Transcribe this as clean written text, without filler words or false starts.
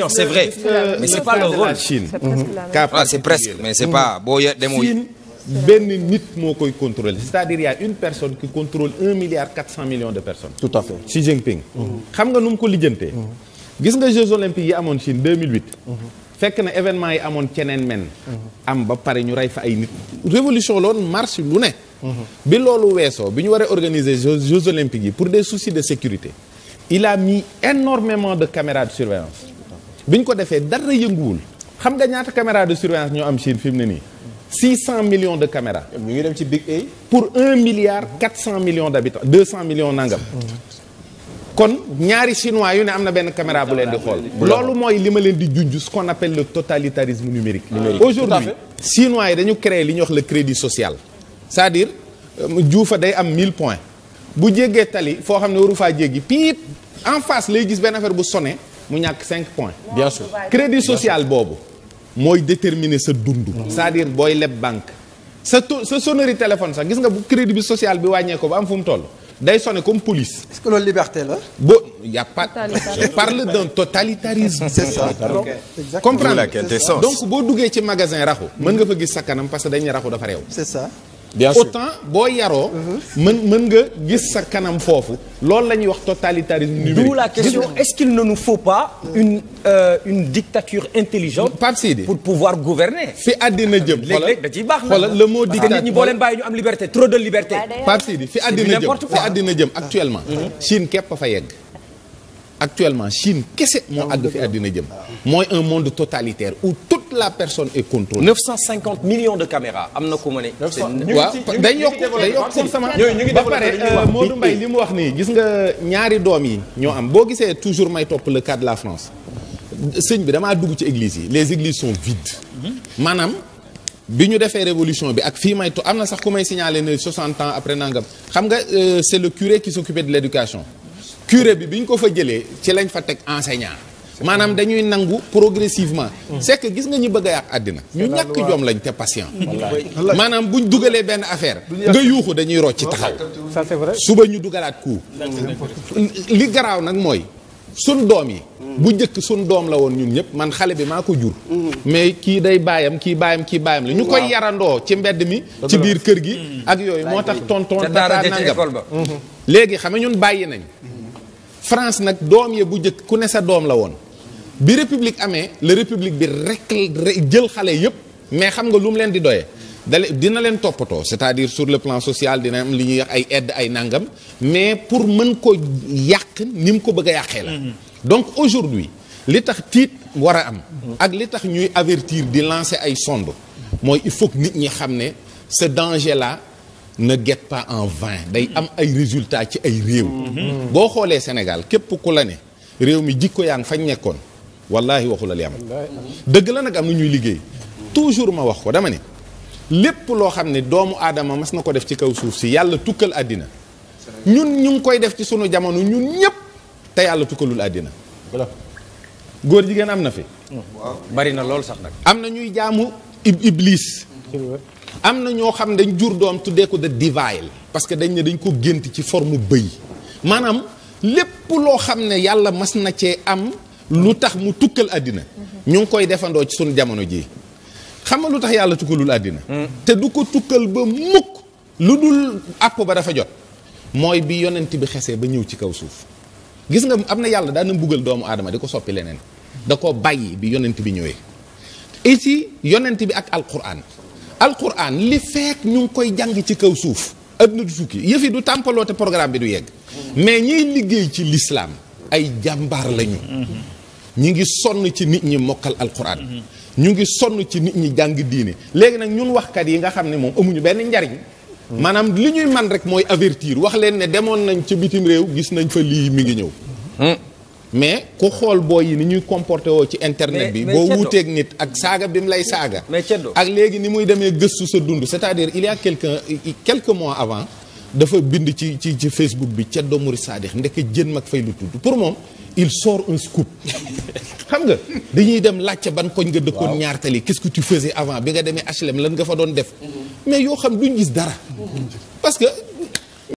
c'est vrai mais c'est pas le rôle. Chine. C'est presque mais c'est pas boo demoo. Chine benn nit moo koy contrôler c'est-à-dire il y a une personne qui contrôle 1,4 milliard de personnes. tout à fait Xi Jinping. xam nga nu mu ko lijjantee. gis nga Jeux olympiques yi amoon Chine 2008. fekk na événement yi amoon ceneen men. am ba pare ñu rey fa ay nit. révolution loon marche lu ne. bi loolu weesoo bi ñu waree organiser Jeux olympiques yi pour des soucis de sécurité. il a mis énormément de caméras de surveillance. bi ñu ko defee dara yënguwul. xam nga ñaata caméras de surveillance ñoo am Chine fi mu ne nii. 600 millions de caméras. ñu ngi dem ci Big A. pour 1,4 milliard d'habitants 200 millions nangam. kon ñaari chinois yu ne am na benn caméra bu leen di xool. loolu mooy li ma leen di junj ce qu'on appelle le totalitarisme numérique. aujourd'hui chinois yi dañu créer li ñuy wax le crédit social. c'est-à-dire juufa day am 1000 points. bu jéggee tali foo xam ne waru faa jéggi piit en face lay gis benn affaire bu sonné mu ñàkk 5 points. bien sûr crédit social boobu. mooy déterminer sa dund. c'est-à-dire booy leb banque. sa sonnerie téléphone sax gis nga bu crédit bi social bi wàññee ko ba am fu mu toll. day sonné comme police. est-ce que loolu liberté la. y a pas je parle d'un totalitarisme. c'est ça donc comprendre donc boo duggee ci magasin raxu. mën nga fa gis sa kanam parce que dañuy raxu dafa réew. c'est ça. bien sûr autant boo yaroo. mën nga gis sa kanam foofu. loolu la ñuy wax totalitarisme numérique. d'où la question est-ce qu'il ne nous faut pas une dictature intelligente. Pape Sidi pour pouvoir gouverner. fi àddina jëm. léeg-léeg da ciy baax na. xoolal le mot dictature nit ñi boo leen bàyyi ñu am liberté trop de liberté. Pape Sidi fi àddina jëm actuellement. Chine képp fa yegg. actuellement Chine kese moo àgg fi àddina jëm. mooy un monde totalitaire où toute la personne est contrôlée. 950 millions de caméras am na ku ma ne. waaw day yokk pour sama. ba pare Modou Mbaye li mu wax nii gis nga ñaari doom yi ñoo am boo gisee toujours may topp le cas de la France. sëñ bi damaa dugg ci église yi les églises sont vides. maanaam bi ñu defee révolution bi ak fii may am na sax ku may signaler ne 60 ans après nangam xam nga c'est le curé qui s'occupait de l'éducation. curé bi ñu ko fa jëlee ci lañ fa teg enseignant. maanaam dañuy nangu progressivement. c'est que gis nga ñi bëgg a yàq àddina. ñu ñàkk jom lañ te patient. maanaam buñ dugalee benn affaire. nga yuuxu dañuy rocc ci taxaw. ça c'est vrai. suba ñu dugalaat ku. li garaaw nag mooy. sun doom yi. bu njëkk sun doom la woon ñun ñëpp man xale bi maa ko jur. mais kii day baayam kii baayam kii baayam la ñu koy yarandoo ci mbedd mi. ci biir kër gi. ak yooyu moo tax tonton Dakar nangam. léegi xam nga ñun bàyyi nañ. France nag doom ye bu njëkk ku ne sa doom la woon. bi république amee la république bi rek jël xale yëpp. mais xam nga lu mu leen di doyee. dina leen toppatoo c'est-à-dire sur le plan social dina am li ñuy wax ay aide ay nangam. mais pour mën ko yàq ni mu ko bëgg a yàqee la. donc aujourd'hui li tax tiit war a am. ak li tax ñuy avertir di lancer ay sonde. mooy il faut que nit ñi xam ne ce danger là ne guette pas en vain. day am ay résultats ci ay réew. boo xoolee Sénégal képp ku la ne réew mi jikko yaa ngi fañ nekkoon wallahi waxu la li am. dëgg la nag am na ñuy liggéey. toujours ma wax ko dama ne lépp loo xam ne doomu aadama mas na ko def ci kaw suuf si yàlla tukkal àddina ñun ñu ngi koy def ci sunu jamono ñun ñëpp te yàlla tukkalul àddina. góor jigéen am na fi. bari na lool sax nag. am na ñuy jaamu iblis. am na ñoo xam ne dañ jur doom tuddee ko de divile parce que dañ ne dañ ko gént ci forme bëy maanaam lépp loo xam ne yàlla mas na cee am lu tax mu tukkal àddina ñu ngi koy defandoo ci sunu jamono ji xam nga lu tax yàlla tukkalul àddina te du ko tukkal ba mukk lu dul àpp ba dafa jot mooy bi yonent bi xesee ba ñëw ci kaw suuf gis nga am na yàlla daan na mbugal doomu aadama di ko soppi leneen da ko bàyyi bi yonent bi ñëwee ici yonent bi ak alquran li fekk ñu ngi koy jàng ci kaw suuf adduna du sukki yëf yi du tàmpaloo te programme bi du yegg mais ñiy liggéey ci l'islam ay jàmbaar lañu ñi ngi sonn ci nit ñi mokkal alquran ñu ngi sonn ci nit ñi jàng diine léegi nag ñun waxkat yi nga xam ne moom amuñu benn njariñ maanaam li ñuy man rek mooy avertir wax leen ne demoon nañ ca bitim réew gis nañ fa lii mi ngi ñëw mais ku xool boo yi ni ñuy comporté woo ci internet bi boo wuuteeg nit ak saaga bi mu lay saaga ak léegi ni muy demee gëstu sa dund c'est-à-dire il y a quelques mois avant dafa bind ci Facebook bi Ceddo Mouride Sadikh ndeke jën mag fay lu tudd pour moom il sort un scoop xam nga dañuy dem laajte ban koñ nga dëkkoon ñaartali qu'est-ce que tu faisais avant bi nga demee HLM lan nga fa doon def mais yoo xam duñ gis dara parce que